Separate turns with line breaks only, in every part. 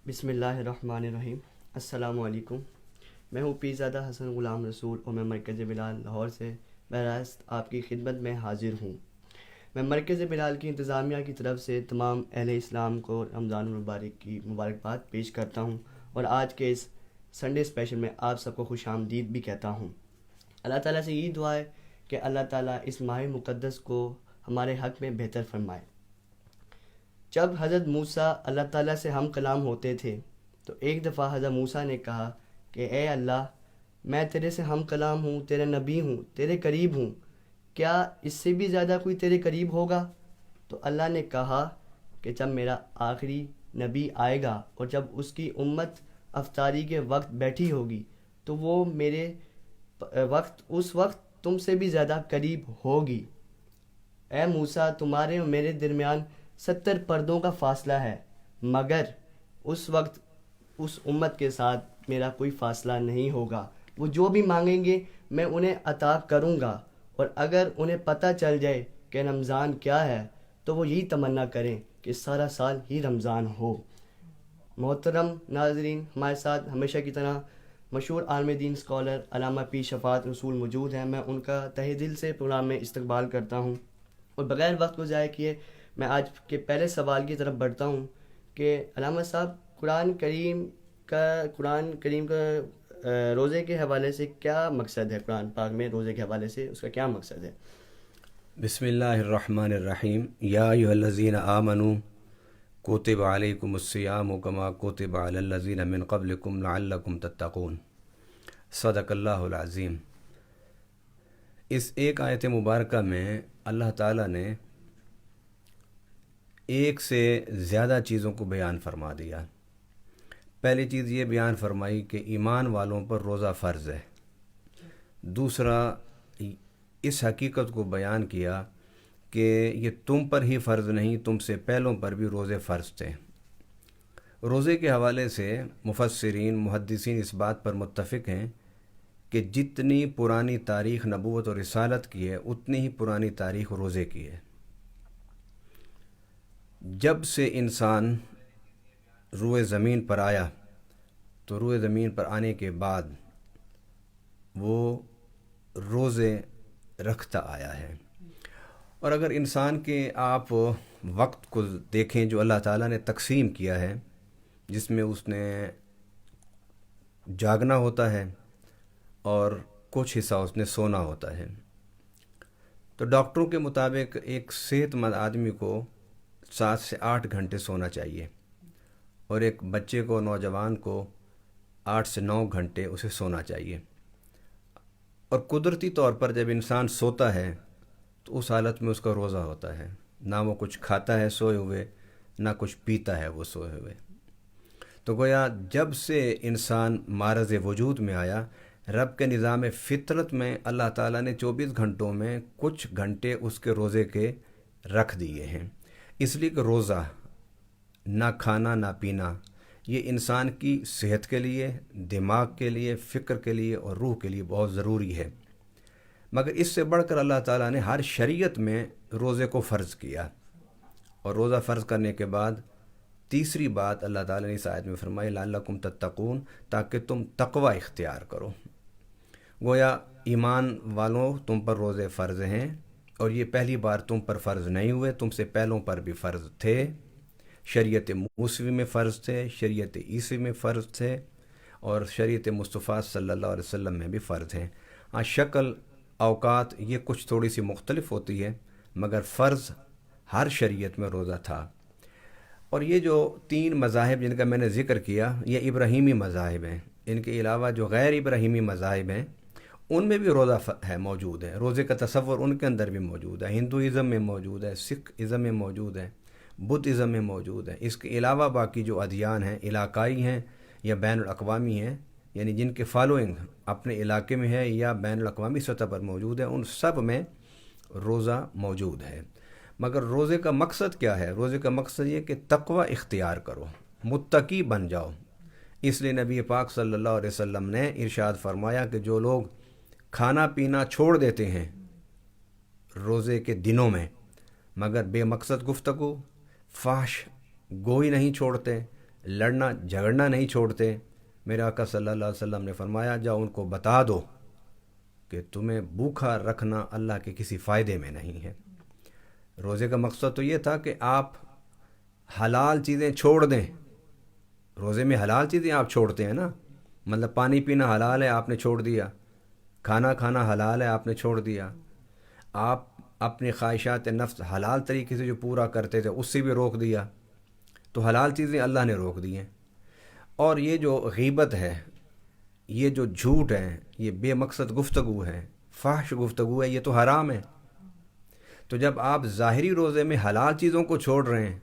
بسم اللہ الرحمن الرحیم۔ السلام علیکم۔ میں ہوں پیرزادہ حسن غلام رسول اور میں مرکز بلال لاہور سے براہ راست آپ کی خدمت میں حاضر ہوں۔ میں مرکز بلال کی انتظامیہ کی طرف سے تمام اہل اسلام کو رمضان المبارک کی مبارکباد پیش کرتا ہوں اور آج کے اس سنڈے اسپیشل میں آپ سب کو خوش آمدید بھی کہتا ہوں۔ اللہ تعالیٰ سے یہی دعا ہے کہ اللہ تعالیٰ اس ماہ مقدس کو ہمارے حق میں بہتر فرمائے۔ جب حضرت موسیٰ اللہ تعالیٰ سے ہم کلام ہوتے تھے تو ایک دفعہ حضرت موسیٰ نے کہا کہ اے اللہ، میں تیرے سے ہم کلام ہوں، تیرا نبی ہوں، تیرے قریب ہوں، کیا اس سے بھی زیادہ کوئی تیرے قریب ہوگا؟ تو اللہ نے کہا کہ جب میرا آخری نبی آئے گا اور جب اس کی امت افطاری کے وقت بیٹھی ہوگی تو وہ میرے اس وقت تم سے بھی زیادہ قریب ہوگی۔ اے موسیٰ، تمہارے اور میرے درمیان 70 پردوں کا فاصلہ ہے، مگر اس وقت اس امت کے ساتھ میرا کوئی فاصلہ نہیں ہوگا۔ وہ جو بھی مانگیں گے میں انہیں عطا کروں گا، اور اگر انہیں پتہ چل جائے کہ رمضان کیا ہے تو وہ یہی تمنا کریں کہ سارا سال ہی رمضان ہو۔ محترم ناظرین، ہمارے ساتھ ہمیشہ کی طرح مشہور عالم دین اسکالر علامہ پیر شفاعت رسول موجود ہیں۔ میں ان کا تہہ دل سے پروگرام میں استقبال کرتا ہوں، اور بغیر وقت کو ضائع کیے میں آج کے پہلے سوال کی طرف بڑھتا ہوں کہ علامہ صاحب، قرآن کریم کا روزے کے حوالے سے کیا مقصد ہے؟ قرآن پاک میں روزے کے حوالے سے اس کا کیا مقصد ہے؟
بسم اللہ الرحمن الرحیم۔ یا ایھا الذین آمنوا کتب علیکم الصیام کما کتب علی الذین من قبلکم لعلکم تتقون۔ صدق اللہ العظیم۔ اس ایک آیت مبارکہ میں اللہ تعالیٰ نے ایک سے زیادہ چیزوں کو بیان فرما دیا۔ پہلی چیز یہ بیان فرمائی کہ ایمان والوں پر روزہ فرض ہے۔ دوسرا، اس حقیقت کو بیان کیا کہ یہ تم پر ہی فرض نہیں، تم سے پہلوں پر بھی روزے فرض تھے۔ روزے کے حوالے سے مفسرین محدثین اس بات پر متفق ہیں کہ جتنی پرانی تاریخ نبوت اور رسالت کی ہے اتنی ہی پرانی تاریخ روزے کی ہے۔ جب سے انسان روئے زمین پر آیا تو روئے زمین پر آنے کے بعد وہ روزے رکھتا آیا ہے۔ اور اگر انسان کے آپ وقت کو دیکھیں جو اللہ تعالیٰ نے تقسیم کیا ہے، جس میں اس نے جاگنا ہوتا ہے اور کچھ حصہ اس نے سونا ہوتا ہے، تو ڈاکٹروں کے مطابق ایک صحت مند آدمی کو 7 سے 8 گھنٹے سونا چاہیے، اور ایک بچے کو، نوجوان کو 8 سے 9 گھنٹے اسے سونا چاہیے۔ اور قدرتی طور پر جب انسان سوتا ہے تو اس حالت میں اس کا روزہ ہوتا ہے، نہ وہ کچھ کھاتا ہے سوئے ہوئے، نہ کچھ پیتا ہے وہ سوئے ہوئے۔ تو گویا جب سے انسان معرض وجود میں آیا، رب کے نظام فطرت میں اللہ تعالیٰ نے 24 گھنٹوں میں کچھ گھنٹے اس کے روزے کے رکھ دیے ہیں، اس لیے کہ روزہ، نہ کھانا نہ پینا، یہ انسان کی صحت کے لیے، دماغ کے لیے، فکر کے لیے اور روح کے لیے بہت ضروری ہے۔ مگر اس سے بڑھ کر اللہ تعالیٰ نے ہر شریعت میں روزے کو فرض کیا، اور روزہ فرض کرنے کے بعد تیسری بات اللہ تعالیٰ نے اس آیت میں فرمائی لعلکم تتقون، تاکہ تم تقوی اختیار کرو۔ گویا ایمان والوں تم پر روزے فرض ہیں، اور یہ پہلی بار تم پر فرض نہیں ہوئے، تم سے پہلوں پر بھی فرض تھے۔ شریعت موسوی میں فرض تھے، شریعت عیسی میں فرض تھے، اور شریعت مصطفیٰ صلی اللہ علیہ وسلم میں بھی فرض ہیں۔ ہاں، شکل، اوقات یہ کچھ تھوڑی سی مختلف ہوتی ہے، مگر فرض ہر شریعت میں روزہ تھا۔ اور یہ جو 3 مذاہب جن کا میں نے ذکر کیا، یہ ابراہیمی مذاہب ہیں۔ ان کے علاوہ جو غیر ابراہیمی مذاہب ہیں ان میں بھی روزہ موجود ہے، روزے کا تصور ان کے اندر بھی موجود ہے۔ ہندوازم میں موجود ہے، سکھ ازم میں موجود ہے، بدھ ازم میں موجود ہے۔ اس کے علاوہ باقی جو ادیان ہیں، علاقائی ہیں یا بین الاقوامی ہیں، یعنی جن کے فالوئنگ اپنے علاقے میں ہے یا بین الاقوامی سطح پر موجود ہے، ان سب میں روزہ موجود ہے۔ مگر روزے کا مقصد کیا ہے؟ روزے کا مقصد یہ کہ تقوی اختیار کرو، متقی بن جاؤ۔ اس لیے نبی پاک صلی اللہ علیہ وسلم نے ارشاد فرمایا کہ جو لوگ کھانا پینا چھوڑ دیتے ہیں روزے کے دنوں میں، مگر بے مقصد گفتگو، فحش گوئی نہیں چھوڑتے، لڑنا جھگڑنا نہیں چھوڑتے. میرے آقا صلی اللہ علیہ وسلم نے فرمایا جاؤ ان کو بتا دو کہ تمہیں بھوکا رکھنا اللہ کے کسی فائدے میں نہیں ہے. روزے کا مقصد تو یہ تھا کہ آپ حلال چیزیں چھوڑ دیں. روزے میں حلال چیزیں آپ چھوڑتے ہیں نا، مطلب پانی پینا حلال ہے آپ نے چھوڑ دیا، کھانا کھانا حلال ہے آپ نے چھوڑ دیا، آپ اپنی خواہشات نفس حلال طریقے سے جو پورا کرتے تھے اس سے بھی روک دیا. تو حلال چیزیں اللہ نے روک دی ہیں. اور یہ جو غیبت ہے، یہ جو جھوٹ ہے، یہ بے مقصد گفتگو ہے، فحش گفتگو ہے، یہ تو حرام ہے. تو جب آپ ظاہری روزے میں حلال چیزوں کو چھوڑ رہے ہیں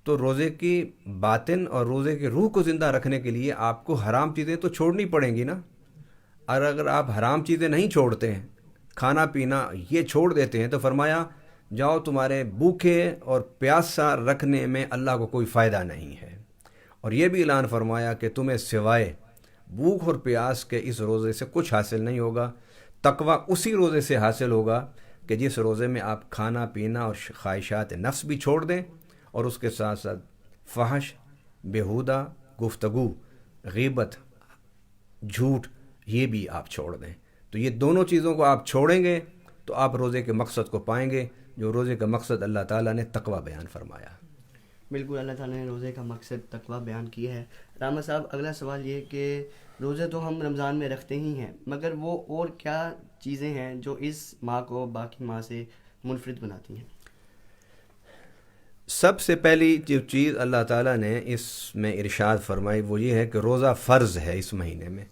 تو روزے کی باطن اور روزے کے روح کو زندہ رکھنے کے لیے آپ کو حرام چیزیں تو چھوڑنی پڑیں گی نا. اور اگر آپ حرام چیزیں نہیں چھوڑتے ہیں، کھانا پینا یہ چھوڑ دیتے ہیں، تو فرمایا جاؤ تمہارے بھوکے اور پیاسا رکھنے میں اللہ کو کوئی فائدہ نہیں ہے. اور یہ بھی اعلان فرمایا کہ تمہیں سوائے بھوک اور پیاس کے اس روزے سے کچھ حاصل نہیں ہوگا. تقوی اسی روزے سے حاصل ہوگا کہ جس روزے میں آپ کھانا پینا اور خواہشات نفس بھی چھوڑ دیں، اور اس کے ساتھ ساتھ فحش، بیہودہ گفتگو، غیبت، جھوٹ یہ بھی آپ چھوڑ دیں. تو یہ دونوں چیزوں کو آپ چھوڑیں گے تو آپ روزے کے مقصد کو پائیں گے، جو روزے کا مقصد اللہ تعالیٰ نے تقوی بیان فرمایا.
بالکل، اللہ تعالیٰ نے روزے کا مقصد تقوی بیان کیا ہے. راما صاحب، اگلا سوال یہ کہ روزے تو ہم رمضان میں رکھتے ہی ہیں، مگر وہ اور کیا چیزیں ہیں جو اس ماہ کو باقی ماہ سے منفرد بناتی ہیں؟
سب سے پہلی جو چیز اللہ تعالیٰ نے اس میں ارشاد فرمائی وہ یہ ہے کہ روزہ فرض ہے اس مہینے میں.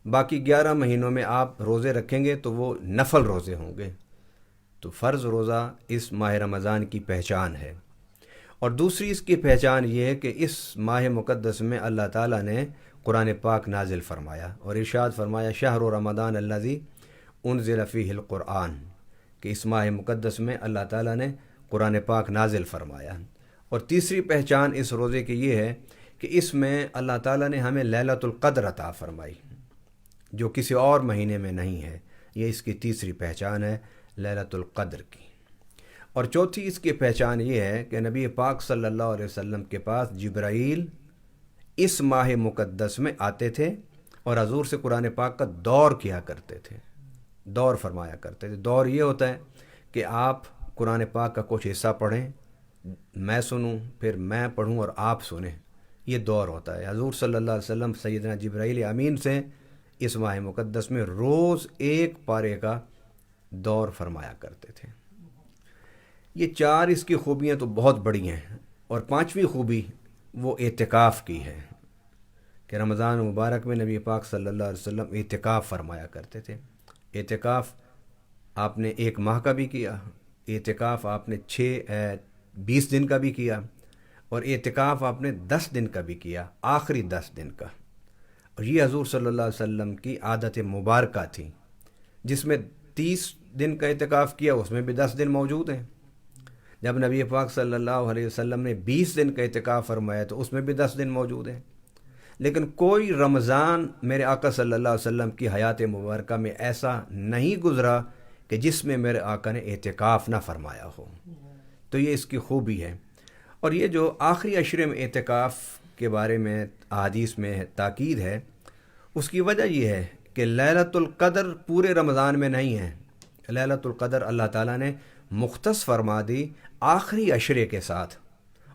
باقی 11 مہینوں میں آپ روزے رکھیں گے تو وہ نفل روزے ہوں گے. تو فرض روزہ اس ماہ رمضان کی پہچان ہے. اور دوسری اس کی پہچان یہ ہے کہ اس ماہ مقدس میں اللہ تعالیٰ نے قرآن پاک نازل فرمایا اور ارشاد فرمایا شہر رمضان الذی انزل فیہ القرآن، کہ اس ماہ مقدس میں اللہ تعالیٰ نے قرآن پاک نازل فرمایا. اور تیسری پہچان اس روزے کی یہ ہے کہ اس میں اللہ تعالیٰ نے ہمیں لیلۃ القدر عطا فرمائی، جو کسی اور مہینے میں نہیں ہے. یہ اس کی تیسری پہچان ہے لیلۃ القدر کی. اور چوتھی اس کی پہچان یہ ہے کہ نبی پاک صلی اللہ علیہ وسلم کے پاس جبرائیل اس ماہ مقدس میں آتے تھے اور حضور سے قرآن پاک کا دور کیا کرتے تھے، دور فرمایا کرتے تھے. دور یہ ہوتا ہے کہ آپ قرآن پاک کا کچھ حصہ پڑھیں، میں سنوں، پھر میں پڑھوں اور آپ سنیں. یہ دور ہوتا ہے. حضور صلی اللہ علیہ وسلم سیدنا جبرائیل امین سے اس ماہ مقدس میں روز ایک پارے کا دور فرمایا کرتے تھے. یہ چار اس کی خوبیاں تو بہت بڑی ہیں. اور پانچویں خوبی وہ اعتکاف کی ہے کہ رمضان مبارک میں نبی پاک صلی اللہ علیہ وسلم اعتکاف فرمایا کرتے تھے. اعتکاف آپ نے 1 ماہ کا بھی کیا، اعتکاف آپ نے 20 دن کا بھی کیا، اور اعتکاف آپ نے 10 دن کا بھی کیا، آخری 10 دن کا. اور یہ حضور صلی اللہ علیہ وسلم کی عادت مبارکہ تھی. جس میں 30 دن کا اعتکاف کیا اس میں بھی 10 دن موجود ہیں. جب نبی پاک صلی اللہ علیہ وسلم نے 20 دن کا اعتکاف فرمایا تو اس میں بھی 10 دن موجود ہیں. لیکن کوئی رمضان میرے آقا صلی اللہ علیہ وسلم کی حیات مبارکہ میں ایسا نہیں گزرا کہ جس میں میرے آقا نے اعتکاف نہ فرمایا ہو. تو یہ اس کی خوبی ہے. اور یہ جو آخری عشرے میں اعتکاف کے بارے میں احادیث میں تاکید ہے، اس کی وجہ یہ ہے کہ لیلۃ القدر پورے رمضان میں نہیں ہے. لیلۃ القدر اللہ تعالیٰ نے مختص فرما دی آخری عشرے کے ساتھ،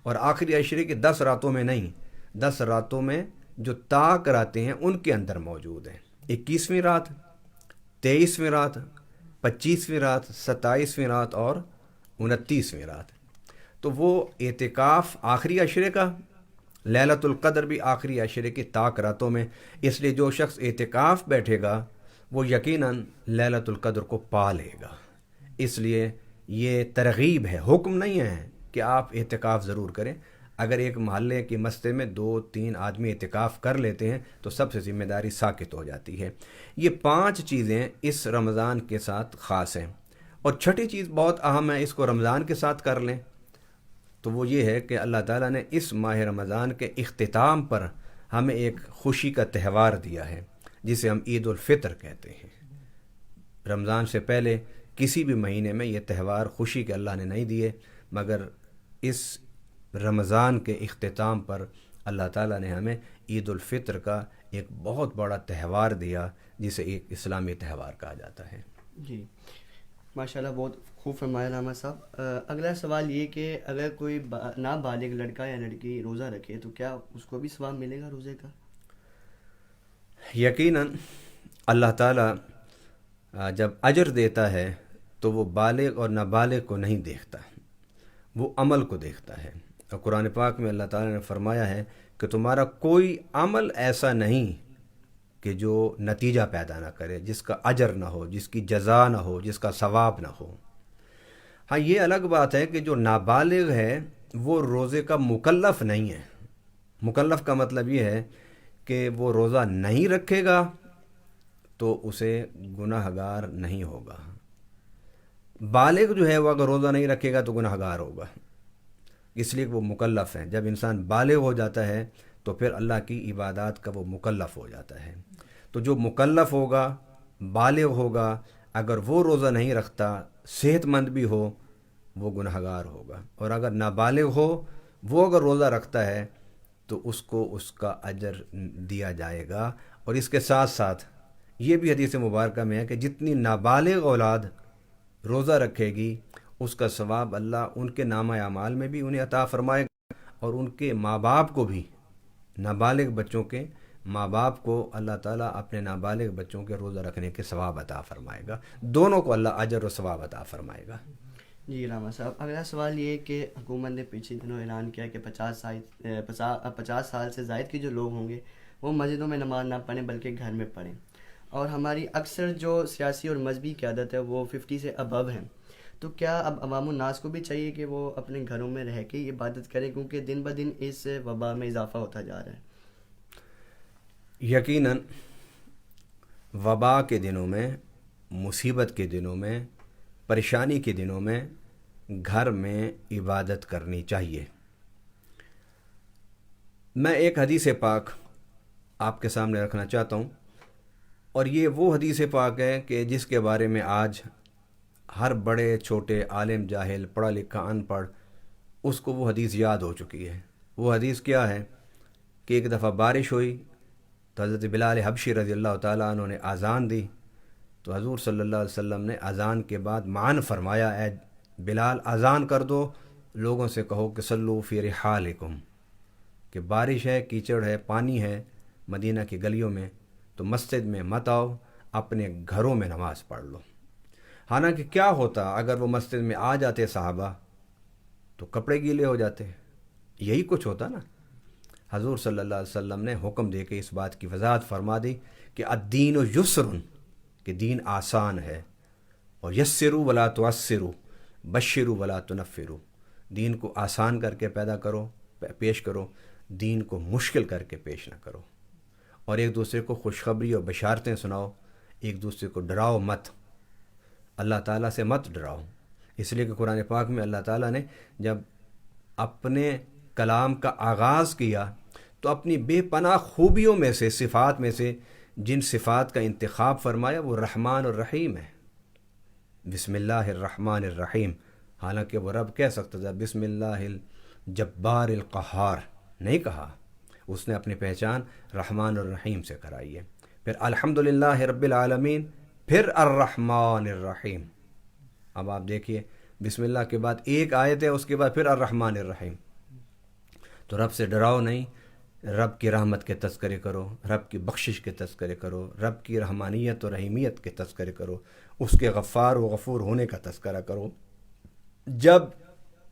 اور آخری عشرے کی 10 راتوں میں نہیں، 10 راتوں میں جو طاق راتیں ہیں ان کے اندر موجود ہیں. 21ویں رات، 23ویں رات، 25ویں رات، 27ویں رات اور 29ویں رات. تو وہ اعتکاف آخری عشرے کا، لیلۃ القدر بھی آخری عشرے کی طاق راتوں میں. اس لیے جو شخص اعتکاف بیٹھے گا وہ یقیناً لیلۃ القدر کو پا لے گا. اس لیے یہ ترغیب ہے، حکم نہیں ہے کہ آپ اعتکاف ضرور کریں. اگر ایک محلے کی مسجد میں 2-3 آدمی اعتکاف کر لیتے ہیں تو سب سے ذمہ داری ساقط ہو جاتی ہے. یہ 5 چیزیں اس رمضان کے ساتھ خاص ہیں. اور چھٹی چیز بہت اہم ہے، اس کو رمضان کے ساتھ کر لیں، تو وہ یہ ہے کہ اللہ تعالیٰ نے اس ماہ رمضان کے اختتام پر ہمیں ایک خوشی کا تہوار دیا ہے جسے ہم عید الفطر کہتے ہیں. رمضان سے پہلے کسی بھی مہینے میں یہ تہوار خوشی کے اللہ نے نہیں دیے، مگر اس رمضان کے اختتام پر اللہ تعالیٰ نے ہمیں عید الفطر کا ایک بہت بڑا تہوار دیا جسے ایک اسلامی تہوار کہا جاتا ہے۔
جی ماشاءاللہ، بہت خوب فرمایا علامہ صاحب۔ اگلا سوال یہ کہ اگر کوئی نابالغ لڑکا یا لڑکی روزہ رکھے تو کیا اس کو بھی ثواب ملے گا روزے کا؟
یقیناً اللہ تعالیٰ جب اجر دیتا ہے تو وہ بالغ اور نابالغ کو نہیں دیکھتا، وہ عمل کو دیکھتا ہے۔ اور قرآن پاک میں اللہ تعالیٰ نے فرمایا ہے کہ تمہارا کوئی عمل ایسا نہیں کہ جو نتیجہ پیدا نہ کرے، جس کا اجر نہ ہو، جس کی جزا نہ ہو، جس کا ثواب نہ ہو۔ ہاں، یہ الگ بات ہے کہ جو نابالغ ہے وہ روزے کا مکلف نہیں ہے۔ مکلف کا مطلب یہ ہے کہ وہ روزہ نہیں رکھے گا تو اسے گناہ گار نہیں ہوگا۔ بالغ جو ہے وہ اگر روزہ نہیں رکھے گا تو گناہ گار ہوگا، اس لیے کہ وہ مکلف ہے۔ جب انسان بالغ ہو جاتا ہے تو پھر اللہ کی عبادات کا وہ مکلف ہو جاتا ہے۔ تو جو مکلف ہوگا، بالغ ہوگا، اگر وہ روزہ نہیں رکھتا، صحت مند بھی ہو، وہ گناہ گار ہوگا۔ اور اگر نابالغ ہو، وہ اگر روزہ رکھتا ہے تو اس کو اس کا اجر دیا جائے گا۔ اور اس کے ساتھ ساتھ یہ بھی حدیث مبارکہ میں ہے کہ جتنی نابالغ اولاد روزہ رکھے گی اس کا ثواب اللہ ان کے نامہ اعمال میں بھی انہیں عطا فرمائے گا، اور ان کے ماں باپ کو بھی، نابالغ بچوں کے ماں باپ کو اللہ تعالیٰ اپنے نابالغ بچوں کے روزہ رکھنے کے ثواب عطا فرمائے گا۔ دونوں کو اللہ اجر و ثواب عطا فرمائے گا۔
جی علامہ صاحب، اگلا سوال یہ ہے کہ حکومت نے پچھلے دنوں اعلان کیا کہ 50 سال سے زائد کے جو لوگ ہوں گے وہ مسجدوں میں نماز نہ پڑھیں بلکہ گھر میں پڑھیں، اور ہماری اکثر جو سیاسی اور مذہبی قیادت ہے وہ 50 سے ابو ہیں، تو کیا اب عوام الناس کو بھی چاہیے کہ وہ اپنے گھروں میں رہ کے عبادت کریں، کیونکہ دن بہ دن اس وبا میں اضافہ ہوتا جا رہا ہے؟
یقیناً وبا کے دنوں میں، مصیبت کے دنوں میں، پریشانی کے دنوں میں گھر میں عبادت کرنی چاہیے۔ میں ایک حدیث پاک آپ کے سامنے رکھنا چاہتا ہوں، اور یہ وہ حدیث پاک ہے کہ جس کے بارے میں آج ہر بڑے چھوٹے، عالم جاہل، پڑھا لکھا ان پڑھ، اس کو وہ حدیث یاد ہو چکی ہے۔ وہ حدیث کیا ہے کہ ایک دفعہ بارش ہوئی تو حضرت بلال حبشی رضی اللہ تعالیٰ عنہ نے اذان دی، تو حضور صلی اللہ علیہ وسلم نے اذان کے بعد معن فرمایا، اے بلال اذان کر دو، لوگوں سے کہو کہ صلو فی رحالکم، کہ بارش ہے، کیچڑ ہے، پانی ہے مدینہ کی گلیوں میں، تو مسجد میں مت آؤ، اپنے گھروں میں نماز پڑھ لو۔ حالانکہ کیا ہوتا اگر وہ مسجد میں آ جاتے صحابہ تو کپڑے گیلے ہو جاتے، یہی کچھ ہوتا نا۔ حضور صلی اللہ علیہ وسلم نے حکم دے کے اس بات کی وضاحت فرما دی کہ الدین یسر، کہ دین آسان ہے، اور یسروا ولا تعسروا، بشروا ولا تنفروا، دین کو آسان کر کے پیش کرو، دین کو مشکل کر کے پیش نہ کرو، اور ایک دوسرے کو خوشخبری اور بشارتیں سناؤ، ایک دوسرے کو ڈراؤ مت، اللہ تعالیٰ سے مت ڈراؤ۔ اس لیے کہ قرآن پاک میں اللہ تعالیٰ نے جب اپنے کلام کا آغاز کیا تو اپنی بے پناہ خوبیوں میں سے، صفات میں سے جن صفات کا انتخاب فرمایا وہ رحمان اور رحیم ہے۔ بسم اللہ الرحمن الرحیم، حالانکہ وہ رب کہہ سکتا تھا بسم اللہ الجبار القہار، نہیں کہا، اس نے اپنی پہچان رحمان الرحیم سے کرائی ہے۔ پھر الحمدللہ رب العالمین، پھر الرحمن الرحیم۔ اب آپ دیکھیے، بسم اللہ کے بعد ایک آیت ہے، اس کے بعد پھر الرحمن الرحیم۔ تو رب سے ڈراؤ نہیں، رب کی رحمت کے تذکرے کرو، رب کی بخشش کے تذکرے کرو، رب کی رحمانیت و رحیمیت کے تذکرے کرو، اس کے غفار و غفور ہونے کا تذکرہ کرو۔ جب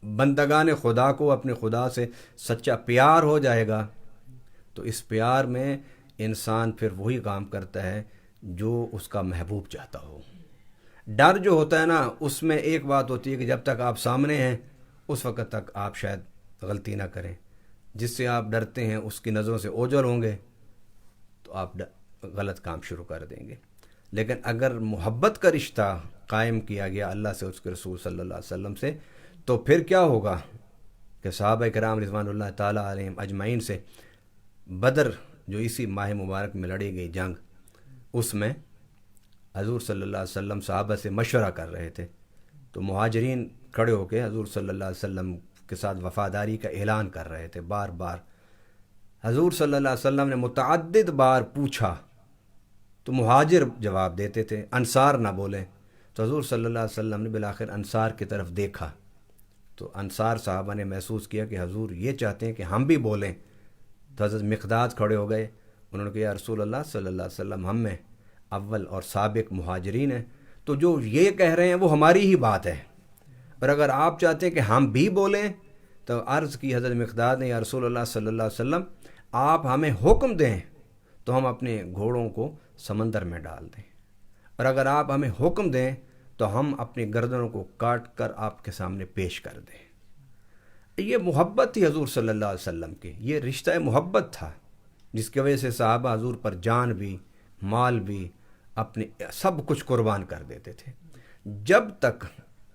بندگان خدا کو اپنے خدا سے سچا پیار ہو جائے گا تو اس پیار میں انسان پھر وہی کام کرتا ہے جو اس کا محبوب چاہتا ہو۔ ڈر جو ہوتا ہے نا، اس میں ایک بات ہوتی ہے کہ جب تک آپ سامنے ہیں اس وقت تک آپ شاید غلطی نہ کریں، جس سے آپ ڈرتے ہیں اس کی نظروں سے اوجھل ہوں گے تو آپ غلط کام شروع کر دیں گے۔ لیکن اگر محبت کا رشتہ قائم کیا گیا اللہ سے، اس کے رسول صلی اللہ علیہ وسلم سے، تو پھر کیا ہوگا کہ صحابہ کرام رضوان اللہ تعالیٰ علیہم اجمعین سے بدر، جو اسی ماہ مبارک میں لڑی گئی جنگ، اس میں حضور صلی اللہ علیہ وسلم صحابہ سے مشورہ کر رہے تھے، تو مہاجرین کھڑے ہو کے حضور صلی اللہ علیہ وسلم کے ساتھ وفاداری کا اعلان کر رہے تھے بار بار، حضور صلی اللہ علیہ وسلم نے متعدد بار پوچھا تو مہاجر جواب دیتے تھے، انصار نہ بولیں، تو حضور صلی اللہ علیہ وسلم نے بالآخر انصار کی طرف دیکھا تو انصار صحابہ نے محسوس کیا کہ حضور یہ چاہتے ہیں کہ ہم بھی بولیں، تو حضرت مقداد کھڑے ہو گئے، انہوں نے کہا یا رسول اللہ صلی اللہ علیہ وسلم، ہم میں اول اور سابق مہاجرین ہیں، تو جو یہ کہہ رہے ہیں وہ ہماری ہی بات ہے، اور اگر آپ چاہتے ہیں کہ ہم بھی بولیں، تو عرض کی حضرت مقداد نے یا رسول اللہ صلی اللہ علیہ وسلم آپ ہمیں حکم دیں تو ہم اپنے گھوڑوں کو سمندر میں ڈال دیں، اور اگر آپ ہمیں حکم دیں تو ہم اپنی گردنوں کو کاٹ کر آپ کے سامنے پیش کر دیں۔ یہ محبت تھی حضور صلی اللہ علیہ وسلم کی، یہ رشتہ محبت تھا جس کی وجہ سے صحابہ حضور پر جان بھی، مال بھی، اپنے سب کچھ قربان کر دیتے تھے۔ جب تک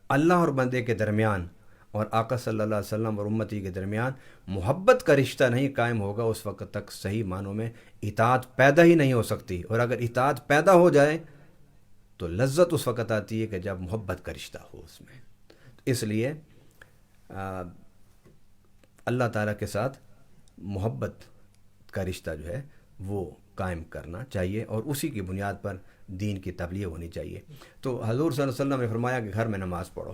اللہ اور بندے کے درمیان اور آقا صلی اللہ علیہ وسلم اور امتی کے درمیان محبت کا رشتہ نہیں قائم ہوگا، اس وقت تک صحیح معنوں میں اطاعت پیدا ہی نہیں ہو سکتی، اور اگر اطاعت پیدا ہو جائے تو لذت اس وقت آتی ہے کہ جب محبت کا رشتہ ہو اس میں۔ اس لیے اللہ تعالیٰ کے ساتھ محبت کا رشتہ جو ہے وہ قائم کرنا چاہیے، اور اسی کی بنیاد پر دین کی تبلیغ ہونی چاہیے۔ تو حضور صلی اللہ علیہ وسلم نے فرمایا کہ گھر میں نماز پڑھو،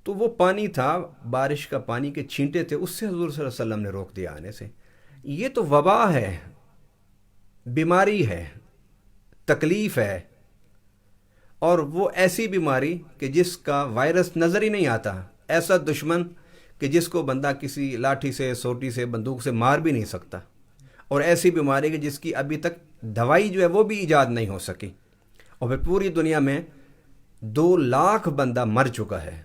تو وہ پانی تھا، بارش کا پانی کے چھینٹے تھے، اس سے حضور صلی اللہ علیہ وسلم نے روک دیا آنے سے۔ یہ تو وبا ہے، بیماری ہے، تکلیف ہے، اور وہ ایسی بیماری کہ جس کا وائرس نظر ہی نہیں آتا، ایسا دشمن کہ جس کو بندہ کسی لاٹھی سے، سوٹی سے، بندوق سے مار بھی نہیں سکتا، اور ایسی بیماری کہ جس کی ابھی تک دوائی جو ہے وہ بھی ایجاد نہیں ہو سکی، اور پھر پوری دنیا میں 2 لاکھ بندہ مر چکا ہے۔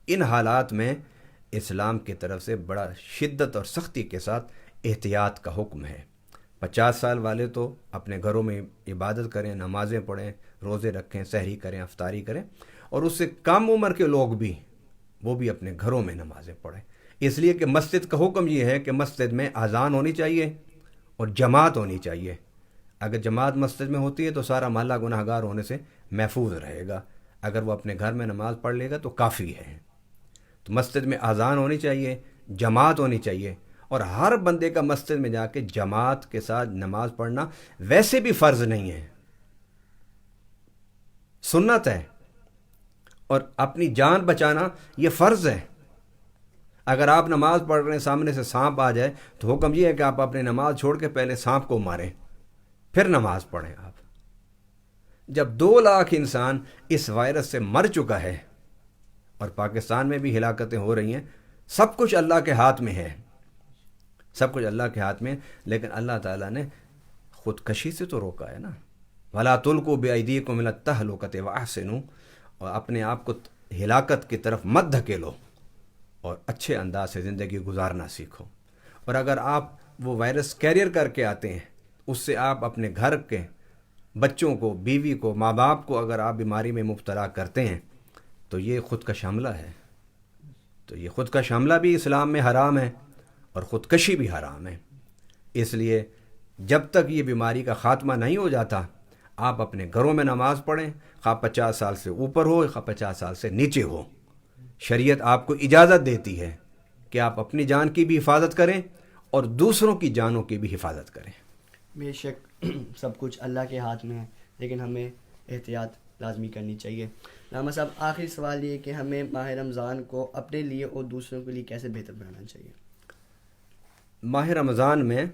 ان حالات میں اسلام کی طرف سے بڑا شدت اور سختی کے ساتھ احتیاط کا حکم ہے۔ 50 سال والے تو اپنے گھروں میں عبادت کریں، نمازیں پڑھیں، روزے رکھیں، سحری کریں، افطاری کریں، اور اس سے کم عمر کے لوگ بھی وہ بھی اپنے گھروں میں نمازیں پڑھیں، اس لیے کہ مسجد کا حکم یہ ہے کہ مسجد میں اذان ہونی چاہیے اور جماعت ہونی چاہیے۔ اگر جماعت مسجد میں ہوتی ہے تو سارا محلہ گناہ گار ہونے سے محفوظ رہے گا، اگر وہ اپنے گھر میں نماز پڑھ لے گا تو کافی ہے۔ تو مسجد میں اذان ہونی چاہیے، جماعت ہونی چاہیے، اور ہر بندے کا مسجد میں جا کے جماعت کے ساتھ نماز پڑھنا ویسے بھی فرض نہیں ہے، سنت ہے، اور اپنی جان بچانا یہ فرض ہے۔ اگر آپ نماز پڑھ رہے ہیں، سامنے سے سانپ آ جائے تو حکم یہ ہے کہ آپ اپنی نماز چھوڑ کے پہلے سانپ کو ماریں، پھر نماز پڑھیں آپ۔ جب 2 لاکھ انسان اس وائرس سے مر چکا ہے، اور پاکستان میں بھی ہلاکتیں ہو رہی ہیں، سب کچھ اللہ کے ہاتھ میں ہے، سب کچھ اللہ کے ہاتھ میں، لیکن اللہ تعالیٰ نے خودکشی سے تو روکا ہے نا، وَلَا تُلْقُوا بِأَيْدِيكُمْ إِلَى التَّهْلُكَةِ وَأَحْسِنُوا، اور اپنے آپ کو ہلاکت کی طرف مت دھکیلو، اور اچھے انداز سے زندگی گزارنا سیکھو۔ اور اگر آپ وہ وائرس کیریئر کر کے آتے ہیں، اس سے آپ اپنے گھر کے بچوں کو، بیوی کو، ماں باپ کو اگر آپ بیماری میں مبتلا کرتے ہیں تو یہ خودکش حملہ ہے۔ تو یہ خودکش حملہ بھی اسلام میں حرام ہے، اور خودکشی بھی حرام ہے۔ اس لیے جب تک یہ بیماری کا خاتمہ نہیں ہو جاتا، آپ اپنے گھروں میں نماز پڑھیں، خواہ 50 سال سے اوپر ہو، خواہ 50 سال سے نیچے ہو۔ شریعت آپ کو اجازت دیتی ہے کہ آپ اپنی جان کی بھی حفاظت کریں اور دوسروں کی جانوں کی بھی حفاظت کریں۔
بے شک سب کچھ اللہ کے ہاتھ میں ہے، لیکن ہمیں احتیاط لازمی کرنی چاہیے۔ علامہ صاحب، آخری سوال یہ کہ ہمیں ماہ رمضان کو اپنے لیے اور دوسروں کے لیے کیسے بہتر بنانا چاہیے؟
ماہ رمضان میں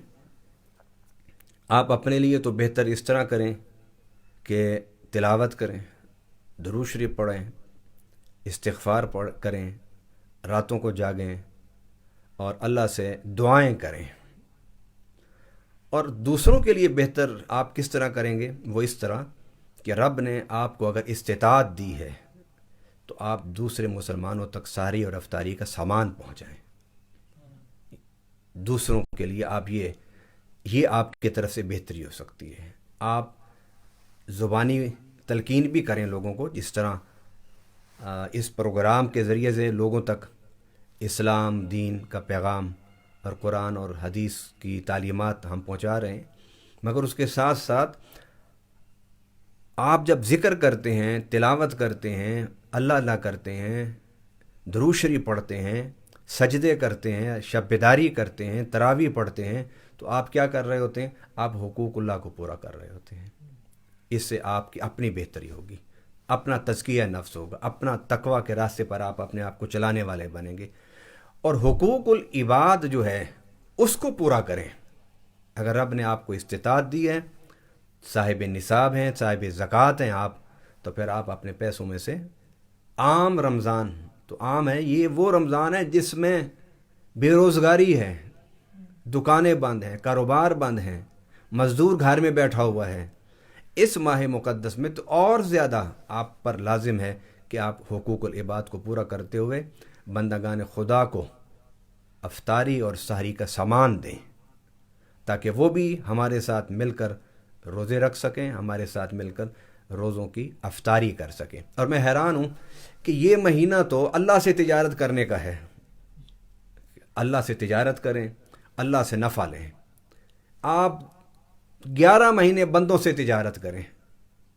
آپ اپنے لیے تو بہتر اس طرح کریں کہ تلاوت کریں، درود شریف پڑھیں، استغفار کریں، راتوں کو جاگیں، اور اللہ سے دعائیں کریں۔ اور دوسروں کے لیے بہتر آپ کس طرح کریں گے؟ وہ اس طرح کہ رب نے آپ کو اگر استطاعت دی ہے تو آپ دوسرے مسلمانوں تک سحری اور افطاری کا سامان پہنچائیں۔ دوسروں کے لیے آپ یہ آپ کی طرف سے بہتری ہو سکتی ہے۔ آپ زبانی تلقین بھی کریں لوگوں کو، جس طرح اس پروگرام کے ذریعے سے لوگوں تک اسلام، دین کا پیغام اور قرآن اور حدیث کی تعلیمات ہم پہنچا رہے ہیں، مگر اس کے ساتھ ساتھ آپ جب ذکر کرتے ہیں، تلاوت کرتے ہیں، اللہ اللہ کرتے ہیں، درود شریف پڑھتے ہیں، سجدے کرتے ہیں، شب بیداری کرتے ہیں، تراویح پڑھتے ہیں، تو آپ کیا کر رہے ہوتے ہیں؟ آپ حقوق اللہ کو پورا کر رہے ہوتے ہیں۔ اس سے آپ کی اپنی بہتری ہوگی، اپنا تزکیہ نفس ہوگا، اپنا تقوی کے راستے پر آپ اپنے آپ کو چلانے والے بنیں گے۔ اور حقوق العباد جو ہے اس کو پورا کریں۔ اگر رب نے آپ کو استطاعت دی ہے، صاحب نصاب ہیں، صاحب زکوٰۃ ہیں آپ، تو پھر آپ اپنے پیسوں میں سے عام رمضان تو عام ہے، یہ وہ رمضان ہے جس میں بے روزگاری ہے، دکانیں بند ہیں، کاروبار بند ہیں، مزدور گھر میں بیٹھا ہوا ہے، اس ماہ مقدس میں تو اور زیادہ آپ پر لازم ہے کہ آپ حقوق العباد کو پورا کرتے ہوئے بندگان خدا کو افطاری اور سحری کا سامان دیں، تاکہ وہ بھی ہمارے ساتھ مل کر روزے رکھ سکیں، ہمارے ساتھ مل کر روزوں کی افطاری کر سکیں۔ اور میں حیران ہوں کہ یہ مہینہ تو اللہ سے تجارت کرنے کا ہے، اللہ سے تجارت کریں، اللہ سے نفع لیں۔ آپ 11 مہینے بندوں سے تجارت کریں،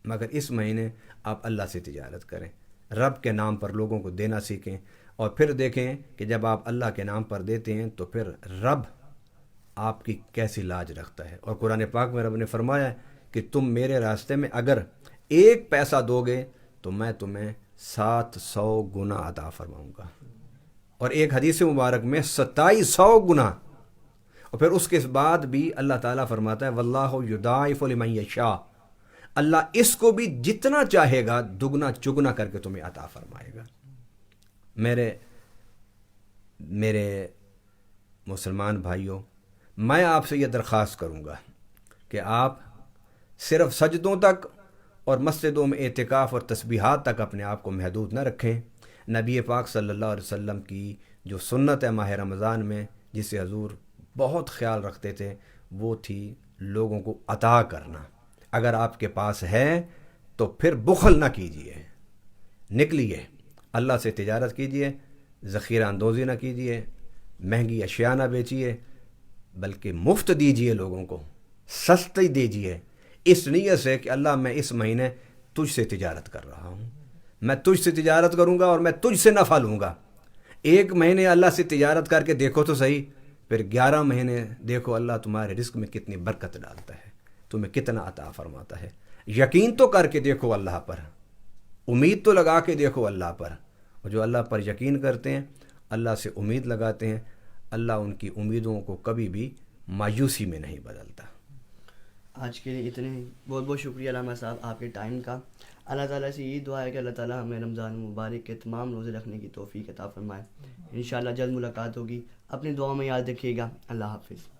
مگر اس مہینے آپ اللہ سے تجارت کریں، رب کے نام پر لوگوں کو دینا سیکھیں، اور پھر دیکھیں کہ جب آپ اللہ کے نام پر دیتے ہیں تو پھر رب آپ کی کیسی لاج رکھتا ہے۔ اور قرآن پاک میں رب نے فرمایا ہے کہ تم میرے راستے میں اگر 1 پیسہ دو گے تو میں تمہیں 700 گنا عطا فرماؤں گا، اور ایک حدیث مبارک میں 2700 گنا۔ اور پھر اس کے بعد بھی اللہ تعالیٰ فرماتا ہے واللہ یضاعف لمن یشاء، اللہ اس کو بھی جتنا چاہے گا دگنا چگنا کر کے تمہیں عطا فرمائے گا۔ میرے مسلمان بھائیوں، میں آپ سے یہ درخواست کروں گا کہ آپ صرف سجدوں تک اور مسجدوں میں اعتکاف اور تسبیحات تک اپنے آپ کو محدود نہ رکھیں۔ نبی پاک صلی اللہ علیہ وسلم کی جو سنت ہے ماہ رمضان میں، جسے حضور بہت خیال رکھتے تھے، وہ تھی لوگوں کو عطا کرنا۔ اگر آپ کے پاس ہے تو پھر بخل نہ کیجیے، نکلیے، اللہ سے تجارت کیجیے، ذخیرہ اندوزی نہ کیجیے، مہنگی اشیاء نہ بیچیے، بلکہ مفت دیجیے، لوگوں کو سستی دیجیے، اس نیت سے کہ اللہ میں اس مہینے تجھ سے تجارت کر رہا ہوں، میں تجھ سے تجارت کروں گا اور میں تجھ سے نفع لوں گا۔ 1 مہینے اللہ سے تجارت کر کے دیکھو تو صحیح، پھر 11 مہینے دیکھو اللہ تمہارے رزق میں کتنی برکت ڈالتا ہے، تمہیں کتنا عطا فرماتا ہے۔ یقین تو کر کے دیکھو اللہ پر، امید تو لگا کے دیکھو اللہ پر، اور جو اللہ پر یقین کرتے ہیں، اللہ سے امید لگاتے ہیں، اللہ ان کی امیدوں کو کبھی بھی مایوسی میں نہیں بدلتا۔
آج کے لیے اتنے ہی، بہت بہت شکریہ علامہ صاحب آپ کے ٹائم کا۔ اللہ تعالیٰ سے یہ دعا ہے کہ اللہ تعالیٰ ہمیں رمضان مبارک کے تمام روزے رکھنے کی توفیق عطا فرمائے۔ انشاءاللہ جلد ملاقات ہوگی، اپنی دعاؤں میں یاد رکھیے گا۔ اللہ حافظ۔